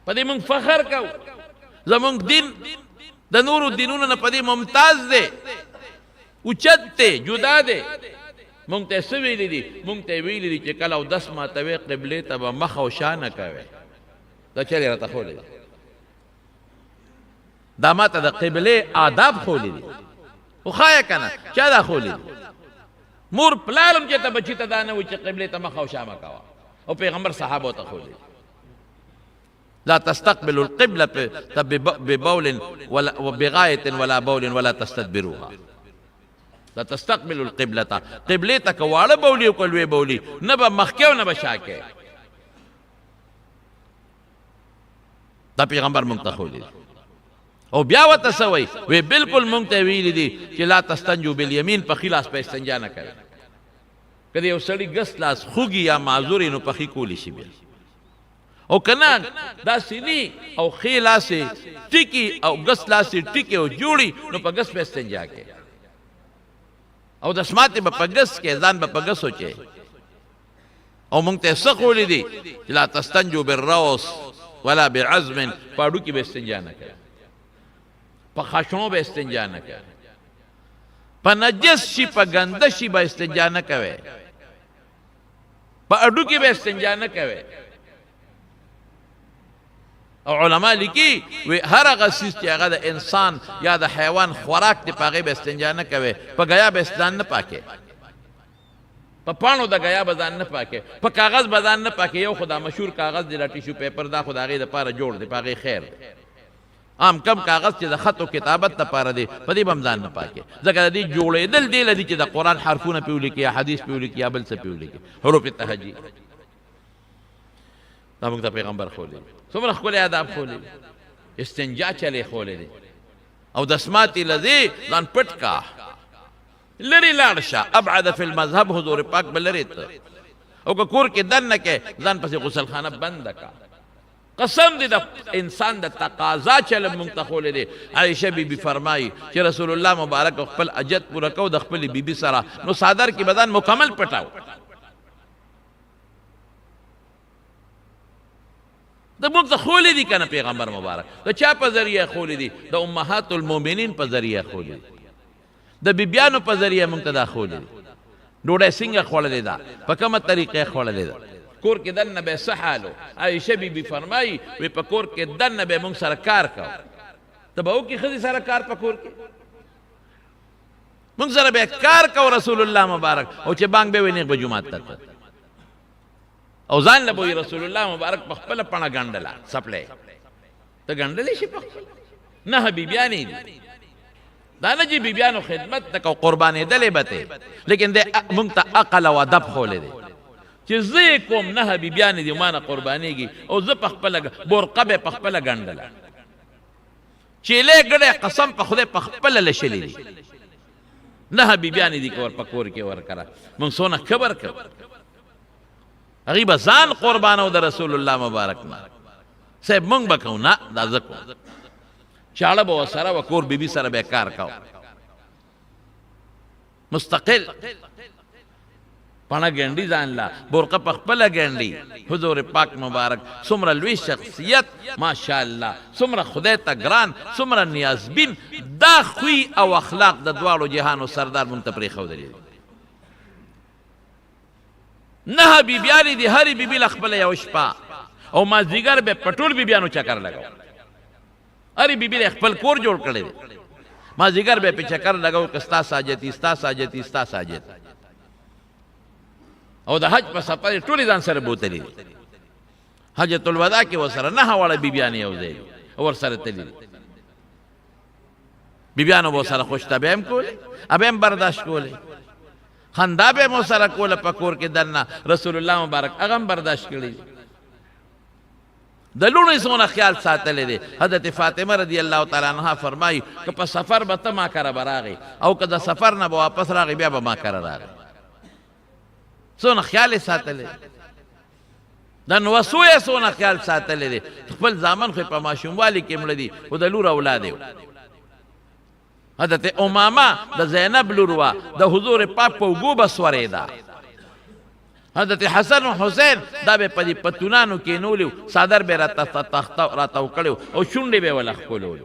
په دې موږ فخر کوو زموږ دین د نورو دینونو نه په دې ممتاز دی اوچت دی جدا دی مونږ ته څه ویلي دي مونږ ته ویلي دي چې کله اودس ماتوې قبلې ته به مخ او شا نه کوې دا چل یې راته ښودلی دی دا ما ته د قبلې آداب ښودلی دي خو ښایه که نه چا دا ښودلی دي مور پلار هم چې ته بچي ته دا نه وایي چې قبلې ته مخ او شا مه کوه او پیغمبر صحابو ته ښودلی دي لا تستقبلوا القبلة ببول وبغاية ولا بول ولا تستدبروها لا تستقبلوا القبلة قبلې ته که واړه بولي او که لوی بولي نه به مخکې او نه به شاکې دا پیغمبر مونږ ته ښودلی دی او بیا ورته څه وایي وی بلکل مونږ ته ویلي دي چې لا تستنجو بالیمین پخي لاس په استنجا نه کوي که د یو سړي ګس لاس خوږي یا معذور نو پخي کولی شي بیا او کنه دا سینی او خې لاسې ټیکي او ګس لاسې ټیکي او جوړي نو په ګس په استنجا کې او د اسمات به پګس کې ځان به پګس سوچي او مونږ ته سخولې دي لا تستنجو بالروس ولا بعزم پاړو کې به استنجا نه کوي په خاشونو به استنجا نه کوي په نجس شي په ګنده شي به استنجا نه کوي په اډو کې به استنجا نه کوي او علماء لیکي وی هر هغه سیس چې هغه د انسان یا د حیوان خوراک دی په هغې به استنجا نه کوي په ګیا به ځان نه پاکې په پاڼو د ګیا به ځان نه پاکې په کاغذ به ځان نه پاکې یو خو دا مشهور کاغذ دی دا ټیشو پیپر دا خو د هغې دپاره جوړ دی په هغې خیر دی عام کم کاغذ چې د خط و کتابت دپاره دی په دې به هم ځان نه پاکې ځکه د دې جوړېدل دې له دي چې د قرآن حرفونه پې ولیکي یا حدیث پې ولیکي یا بل څه پې ولیکي حروف تهجي دا موږ ته پیغمبر ښودلی څومره ښکلی آداب ښودلی استنجا چلی ښودلی دی او د اسماتې له دې ځان پټ کا لرې لاړ شه ابعد فی المذهب حضور پاک به لرې ته او که کور کې دننه کې ځان پسې غسل خانه بنده کا قسم دی د انسان د تقاضا چل مونږ ته ښودلی دی عایشه بیبي فرمایي چې رسول الله مبارک خپل اجت پوره کو د خپلې بیبي سره نو صادر کې بدن مکمل پټاو د مونږ ته ښودلی دي که نه پیغمبر مبارک د چا په ذریعه ښودلی دي د امهات المؤمنین په ذریعه ښودلی دي د بیبیانو په ذریعه مونږ ته دا ښودلی دي ډوډۍ څنګه خوړلې ده په کومه طریقې خوړلې ده کور کې دننه به څه حال و عایشه بیبي فرمایي وی په کور کې دننه به مونږ سره کار کو ته به وکړي ښځې سره کار په کور کې مونږ سره به کار کو رسول الله مبارک او چې بانګ به وي نیغ به جومات ته او ځان له به رسول الله مبارک په خپله پڼه ګنډله څپلی ته ګنډلی شي په خپله نه بیبیانې دي دا نه چې بیبیانو خدمت ته کو قربانېدلې به ته لیکن د مونږ ته عقل او ادب ښودلی دی چې زه یې کوم نه بیبیانې دي ما نه قربانېږي او زه په خپله برقه به په خپله ګنډله چیلې ګډې قسم په خدای په خپله لشلې دي نه بیبیانې دي که ور په کور کې ورکړه مونږ څونه خبر کوو هغې به ځان قربانو د رسول الله مبارک نه صاحب مونږ به کوو نه دا زه کوم چاړه به ورسره و کور بیبي سره به کار کو مستقل پڼه ګنډي ځان لا برقه په خپله ګنډي حضور پاک مبارک څومره لوی شخصیت ماشاءالله څومره خدای ته ګران څومره نیازبین دا خوی او اخلاق د دواړو جهانو سردار مونږ ته پرېښودلی دي نه بیبیانې دي هرې بیبي له خپله یو شپه او مازدیګر به په ټول بیبیانو چکر لګو هرې بیبي له خپل کور جوړ کړی دی مازدیګر به پې چکر لګو که ستا ساجتي ستا ساجتي ستا ساجت او د حج په سفر ټولې ځان سره بوتلي دي حجة الوداع کې ورسره نهه واړه بیبیانې یو ځای ورسره تللي دي بیبیانو به ورسره خوشطبع هم کولې ابه هم برداشت کولې خندا به مو سره کوله په کور کې دننه رسول الله مبارک هغه هم برداشت کړي د لوڼو څونه خیال ساتلی دی حضرت فاطمه رضی الله تعالی عنها فرمایي که په سفر به ته ما کره به راغی او که د سفر نه به واپس راغی بیا به ما کره راغی څونه خیال یې ساتلی د نوسو یې څونه خیال ساتلی دی خپل زامن خو یې په ماشوموالي کې مړه دي خو د لور اولاد یې حضرت امامه د زینب لور وه د حضور پاک په اوږو به سورېده حضرت حسن و حسین دا به په دې پتونانو کېنولي څادر به راتاو کړی او شونډې به یې وله ښکلولي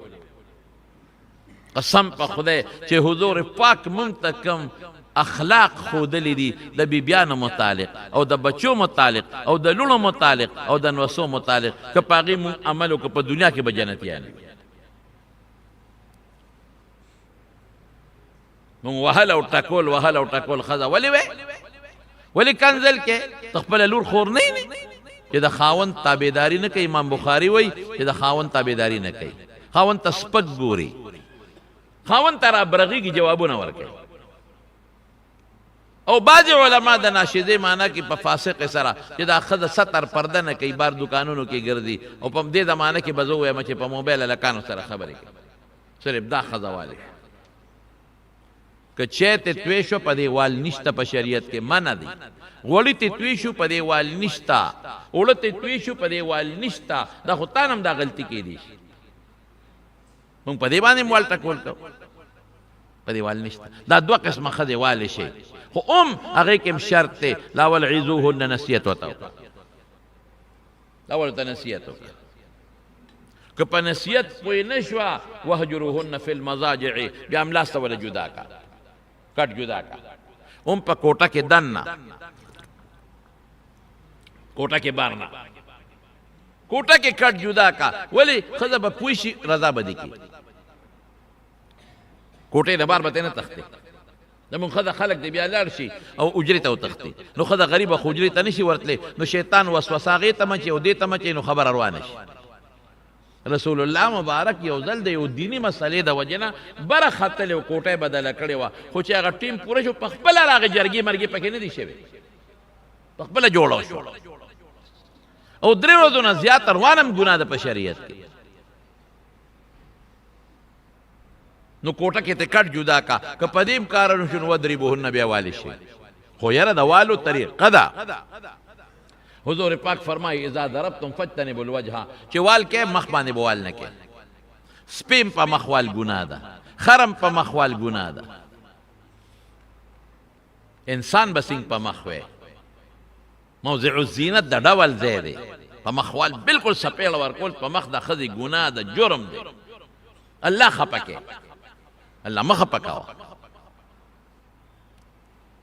قسم په خدای چې حضور پاک مونږ ته کوم اخلاق ښودلی دي د بیبیانو متعلق او د بچو متعلق او د لوڼو متعلق او د نوسو متعلق که په هغې مونږ عمل وکړو په دنیا کې به جنتیان وي مونږ وهل او ټکول وهل او ټکول ښځه ولې وی ولې کنزل کې ته خپله لور خور نه یې چې د خاوند تابعداري نه کوي امام بخاري وایي چې د خاوند تابعداري نه کوي خاوند ته سپک ګوري خاوند ته رابرغېږي جوابونه ورکوي او بعضې علما د ناشدې معنا کې په فاسق سره چې دا ښځه ستر پرده نه کوي بار دکانونو کې ګرځي او په دې زمانه کې به زه ووایم چې په موبایل هلکانو سره خبرې کوي صرف دا ښځه والی که چای ته توی شو په دې وال نشته په شریعت کې منع دی غوړي ته توی شو په دې وال نشته اوړه ته توی شو په دې وال نشته دا خو تا نه هم دا غلطي کېدی شي مونږ په دې باندې هم وال ټکول کوو په دیوال نشته. دا دوه قسمه ښځې والی شي، خو هغې کې هم شرط دی، لاول عیزوهن نصیحت ورته وکړه، لاول ورته نصیحت وکړه. که په نصیحت پوه نه شوه وهجروهن فی المضاجع، بیا هم لاس ته وله جدا کا، کټ جدا کا، په کوټه کې دننه، کوټه کې بار نه، کوټه کې کټ جدا کا. ولې ښځه به پوه شي رضا به دې کړي، کوټې د بار به ته نه تښتې. زمونږ ښځه خلک دی بیا لاړ شي او اجرې ته وتښتي، نو ښځه غریبه خو اجرې ته نه شي ورتلی، نو شیطان وسوسه هغې ته مچي او دې ته مچي، نو خبره روانه شي. رسول الله مبارک یو ځل د یو دیني مسلې د وجې نه بره ختلې و، کوټه یې بدله کړې وه، خو چې هغه ټیم پوره شو په خپله راغې جرګې مرګې پکې نه دي شوې، په خپله جوړه شو. او 3 ورځو نه زیات روان هم ګناه ده په شریعت کې. نو کوټه کې ته کټ جدا کا، که په دې کارونو شو نو وضربوهن بیا والی شي. خو یاره د والو طریقه ده. حضور پاک فرمایي اذا ضربتم فاجتنبوا الوجه، چې وال کې مخ باندې به وال نه کې. سپیم په مخ وال ګناه ده، خرم په مخ وال ګناه ده. انسان به سینګ په مخ وی، موضع الزینت د ډول ځای دی، په مخ وال بلکل سپیړه ورکول په مخ د ښځې ګناه ده، جرم دی. الله خفه کې، الله مه خفه کوه.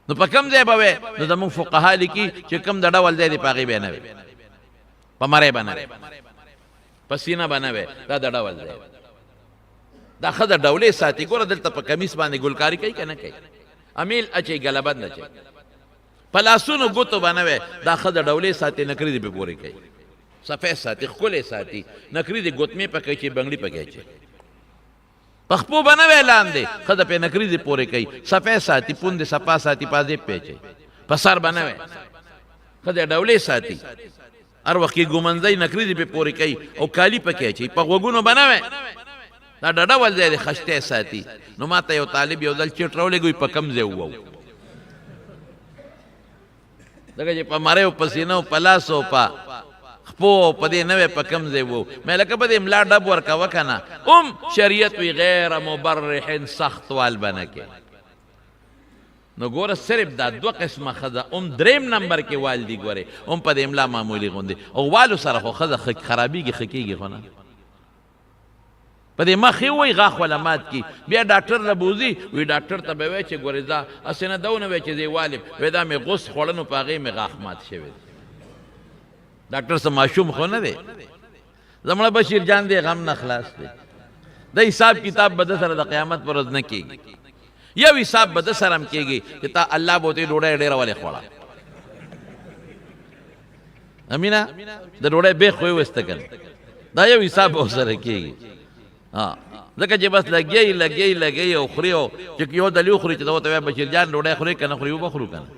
نو په کوم ځای به وی؟ نو زمونږ فقها لیکي چې کوم د ډول ځای دی په هغې به نه وي، په مرۍ به نه وي، په سینه به نه وي، دا د ډول ځای. دا ښځه ډولې ساتي. ګوره دلته په کمیس باندې ګلکاري کوي که نه کوي؟ امیل اچوي، ګلبند اچوي، په لاسونو ګوتو به نه وي. دا ښځه ډولې ساتي، نکري دې پې پورې کوي، صفی ساتي، ښکلې ساتي، نکري دې ګوتمې پکې اچوي، بنګړي پکې اچوي، په خپو به نه وی لاندې، ښځه پې نکري دې پورې کوي، صفی ساتي، پوندې صفا ساتي، پازیب پې اچوي، په سر به نه وی. ښځه ډولې ساتي، هر وخت کې ګومنځی نکري دې پې پورې کوي او کالي پکې اچوي، په غوږونو به نه وی. دا د ډول ځای دی، خشتې ساتي. نو ما ته یو طالب یو ځل چیټ راولېږي، په کوم ځای ووو؟ ځکه چې په مرۍ او په سینه او په لاس او په خپو په دې نه وی په کوم ځای وو. مې لکه په دې ملا ډب ورکوه که نه. شریعت وی غیر مبرح، سخت وال به نه کې. نو ګوره صرف دا 2 قسمه ښځه 3 نمبر کې وال دي. ګورې په دې املا معمولي غوندې، او والو سره خو ښځه خرابېږي، ښه کېږي خو نه. په دې مخ یې وایي غاښ وله مات کي، بیا ډاکټر له بوځي، وی ډاکټر ته به وایي چې ګورې دا هسې نه ده ونه وایي چې زه والم، وایي دا مې غوس خوړه نو په هغې مې غاښ مات شوی دی. ډاکټر څه ماشوم خو نه دی. زمړه بشیر جان دی، غم نه خلاص دی. د حساب کتاب به ده سره د قیامت پر ورځ نه کېږي. یو حساب به ده سره هم کېږي چې تا الله به ورته ډوډۍ ډېره ولې خوړه، امینه د ډوډۍ بیخ خو یې ویسته که نه، دا یو حساب به ورسره کېږي. ځکه چې بس لګی او خوري، او چې یو دلې وخوري چې دا ورته وایي بشیر جان ډوډۍ خوري که نه خوري، وبه خورو که نه.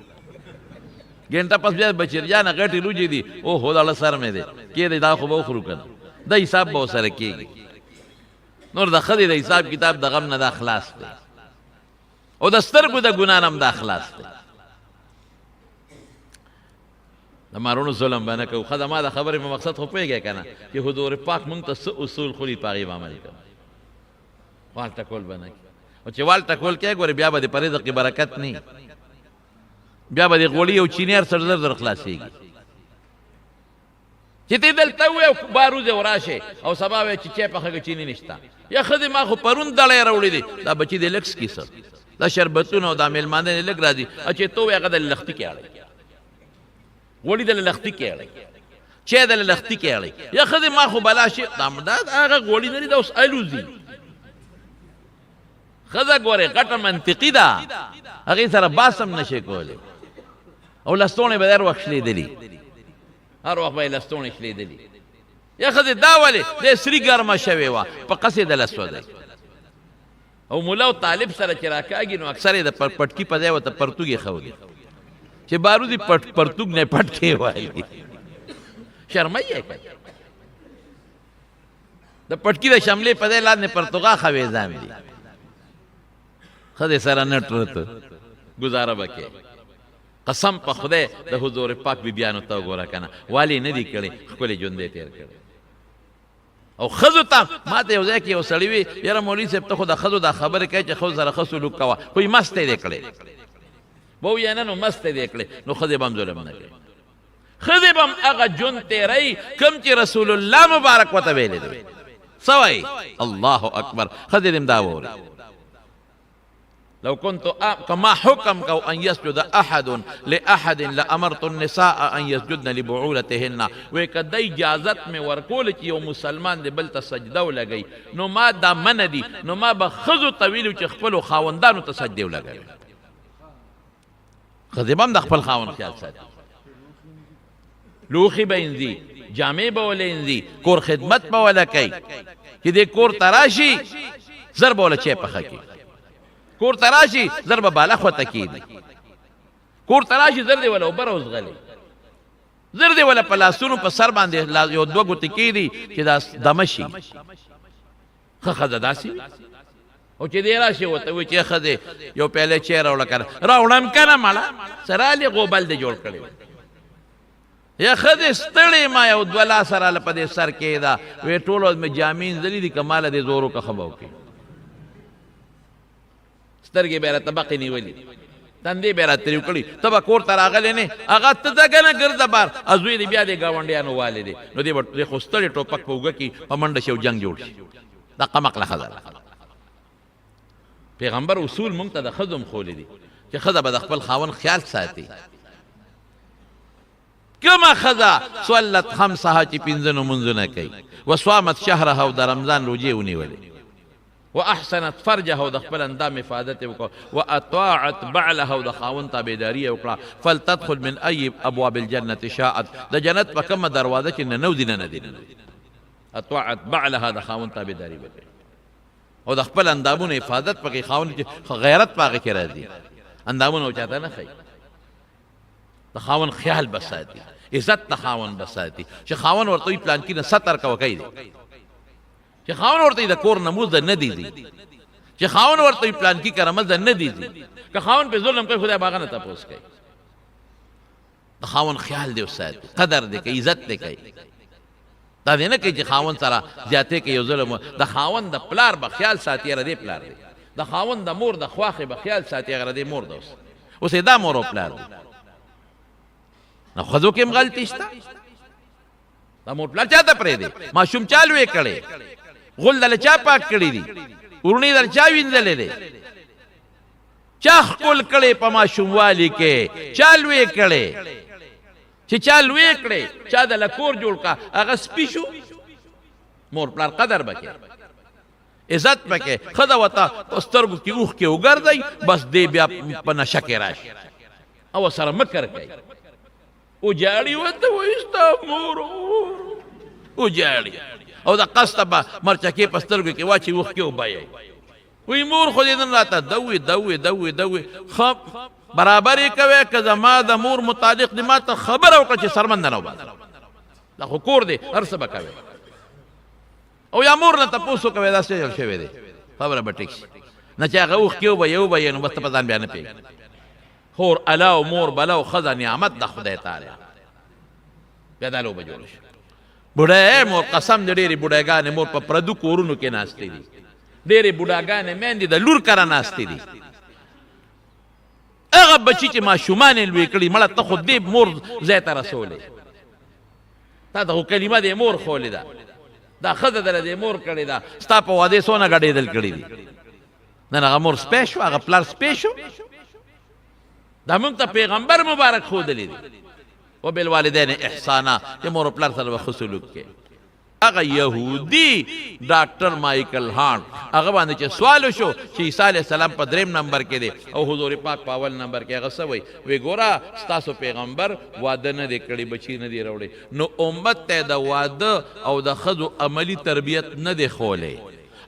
ګنټه پس بیا بشیر جانه غټې روجې دي، اوهو داړه سر مې دی کېدی، دا خو به وخورو که نه. دا حساب به ورسره کېږي. نور د ښځې د حساب کتاب د غم نه دا خلاص دی، او د سترګو د ګناه نه هم دا خلاص دی. د مارونو ظلم به نه کوو. ښځه ما د خبرې په مقصد خو پوهېږی که نه، چې حضور پاک مونږ ته څه اصول خوري په هغې به عمل کوو. وال ټکول به نه کوي، او چې وال ټکول کوې ګورې بیا به د په رزق کې برکت نه، بیا به د غوړي او چیني هر څه زر خلاصېږي. چې ته دلته وې او باروزې وراشې او سبا وې چې چای پخه کې چیني نشته، یا ښځې ما خو پرون دړی راوړی دی، دا بچي د لږ څکي څه، دا شربتونه او دا مېلمانه یې لږ راځي، چې ته وې هغه د لښتي کې اړی، غوړي د لښتي کې اړی، چای د لښتي کې اړی. یا ښځې ما خو بلا شي، دا هغه غوړي نه دي، دا اوس الوزي. ښځه ګورې غټه منطقي ده، هغې سره باس هم نشي کولی، او لستوڼې به هر وخت شلېدلي، هر وخت به یې لستوڼې شلېدلي. یا ښځې دا ولې د سري ګرمه شوې وه، په قصې د لسودی، او ملا او طالب سره چې راکاږي نو اکثر یې د پټکي په ځای ورته پرتوګ یې ښودي، چې بارودي پرتوګ نه پټکې وایي. شرمه یې که د پټکي د شملې په ځای لاندې پرتوګا خویزان دي. ښځې سره نه ټرته ګزاره به کې. قسم په خدای د حضور پاک بیبیانو ته وګوره که نه، والې نه دي کړې، ښکلې ژوند یې تېر کړی. او خزو ته ما ته یو ځای کې یو سړی وي یاره مولوي صاحب ته خو د ښځو دا خبرې کوي چې ښځو سره ښه سلوک کوه خو یې مست یې دی کړی به ووایه نه نو مست یې دی کړی نو ښځې به هم ظلم نه کوي ښځې به هم هغه ژوند تېروي کوم چې رسول الله مبارک ورته ویلی دی څه وایي الله اکبر ښځې دې هم دا واوري لو كنت كما حكم كو أن يسجد أحد لأحد لأمرت النساء أن يسجدن لبعولتهن وكذا إجازت میں ورکول چې یو مسلمان دی بل ته سجده ولګي نو ما دا من دي نو ما به ښځو ته ویلو چې خپلو خاوندانو ته سجدې ولګوي ښځې به هم د خپل خاوند خیال ساتي لوښي به انځي جامې به ولې انځي کور خدمت به وله کوي چې دې کور ته راشي زر به وله چای پخه کړي کور تراشی زر به بالا خواته کیدی کور تراشی زر دی ولا اوبه راوزغلی زر دی ولا په لاسونو په سر باندې یو دوه ګوتې کیدي چې دا دمه شي ښه ښځه داسې او چې دی راشي ورته وایي چې ښځې یو پیاله چای راوړه که نه راوړم که نه مړه سرالې غوبل دې جوړ کړی یا ښځې ستړې ما یو دوه لاسه راله په دې سر کېده وی ټولو مې جامې انځلي دي که ماله دې زور وکړه ښه به وکړي سترګې به یې راته بقې نیولي تندې به یې راته ترېو کړي ته به کور ته راغلی نه هغه ته ځه که نه ګرده بار زوی دې بیا دې ګاونډیانو والې دی نو دې به خو ستړې ټوپک په اوږه کي په منډه شي او جنګ جوړ شي دا قمقله ښځه ده پیغمبر اصول مونږ ته د ښځو هم ښولي دي چې ښځه به د خپل خاوند خیال ساتي کومه ښځه صلت خمسها چې پنځه لمونځونه کوي وصامت شهرها او د رمضان روجې ونیولې واحسنت فرجها او د خپل اندام حفاظت وکړه واطاعت بعلها او د خاوند تابعداري وکړه فلتدخل من اي ابواب الجنه شاءت د جنت په کومه دروازه چې ننوځي نه ندي اطاعت بعلها د خاوند تابعداري وکړه او د خپل اندامونو حفاظت پکې خاوند غیرت پاغه کې راځي اندامونو چاته نه خي د خاوند خیال بساتي عزت د خاوند بساتي چې خاوند ورته پلان کې نه ستر کا وکړي چې خاون ورته د کور نموز نه دی چې خاون ورته پلان کې کرامت نه دی که خاون په ظلم کوي خدای باغ نه تاسو کوي د خاون خیال دی وساتي قدر دی کوي عزت دی کوي دا نه کوي چې خاون سره زیاته کوي ظلم د خاون د پلار به خیال ساتي را دی پلار دی د خاون د مور د خواخه به خیال ساتي را دی مور دوست اوس دا مور او پلار دی نو خذو کې غلطی شته دا مور پلار چاته پرې دی ماشوم چالو یې کړي غول دل چا پاک کړی دي ورونی دل چا وینځلې دي چا خپل کړي په ماشوموالي کې چالوې کړي چې چالوې کړي چا د لکور جوړ کا هغه سپیشو مور پلار قدر بکې عزت بکې خدا وتا سترګو کې اوخ کې وګرځي بس دې بیا په نشه کې راشي او سره مکر کوي او جاړي وته وستا مور او جاړي او دا قصد به مرچکې په سترګو کې واچي اوښ کې وبایي وی مور خو دې نن راته دوي خب برابر یې کوې که زما د مور متعلق دې ما ته خبره وکړه چې سرمند نه وباسه دا خو کور دی هر څه به کوې او یا مور نه تپوس وکوې دا څه جوړ شوی دی خبره به ټیک شي نه چې هغه اوښ کې وبایي نو بس ته په ځان بیا نه پوهېږي خور الا او مور بلا او ښځه نعمت د خدای تعالی بیا دا لوبه جوړه شي بوډا مور قسم دې ډېرې بوډاګانې مور په پردو کورونو کې ناستې دي ډېرې بوډاګانې میندې د لور کره ناستې دي هغه بچي چې ماشومان یې لوی کړي مړه ته خو دې مور ځای ته رسولې تا ته خو کلمه دې مور ښولې ده دا ښځه دله دې مور کړې ده ستا په واده څونه ګډېدل کړي دي نن هغه مور سپی شو هغه پلار سپی شو دا موږ ته پیغمبر مبارک ښودلې دي وبالوالدین احسانا چې مور او پلار سره به ښه سلوک کوي هغه یهودي ډاکټر مایکل هارټ هغه باندې چې سوال وشو چې عیسی علیه السلام په 3 نمبر کې دی او حضور پاک په 1 نمبر کې هغه څه وایي وی ګوره ستاسو پیغمبر واده نه دی کړی بچي نه دی راوړی نو امت ته د واده او د ښځو عملي تربیت نه دی ښولی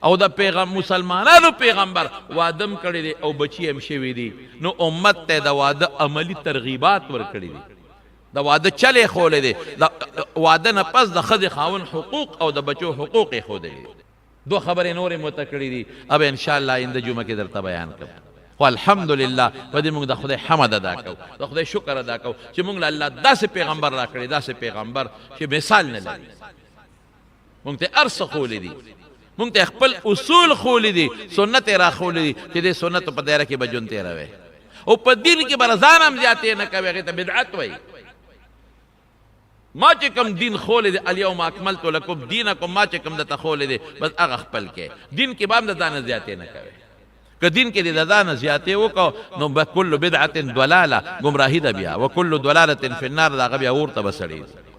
او د مسلمانانو پیغمبر وادم کړی دی او بچي هم شوي دي نو امت ته د واده عملي ترغیبات ورکړي دي د واده چلې ښولی دی د واده نه پس د ښځې خاوند حقوق او د بچو حقوق یې ښودلي دو خبرې نورې مو ته کړي دي اب انشاءالله آینده جمعه کې درته بیان کوم خو الحمدلله په دې موږ د خدای حمد ادا کوو د خدای شکر ادا کوو چې موږ له الله داسې پیغمبر را کړی داسې پیغمبر چې مثال نه لري مونږ ته ارس خولې دي مونږ ته خپل اصول خولې دي سنت را خولې دي چې دې سنت په دایره کې به ژوند تېروې او په دین کې به ځان هم زیاتې نه کوې هغې ته بدعت وایي ما چې کوم دین خولې دی الیوم اکملت لکم دینکم ما چې کوم درته خولې دی بس هغه خپل کې دین کې به هم د ځانه زیاتې نه کوې که دین کې د ځانه زیاتې وکړو نو به کل بدعت ضلاله ګمراهي ده بیا وکل ضلالة فی النار د هغه بیا اور ته به سړېږي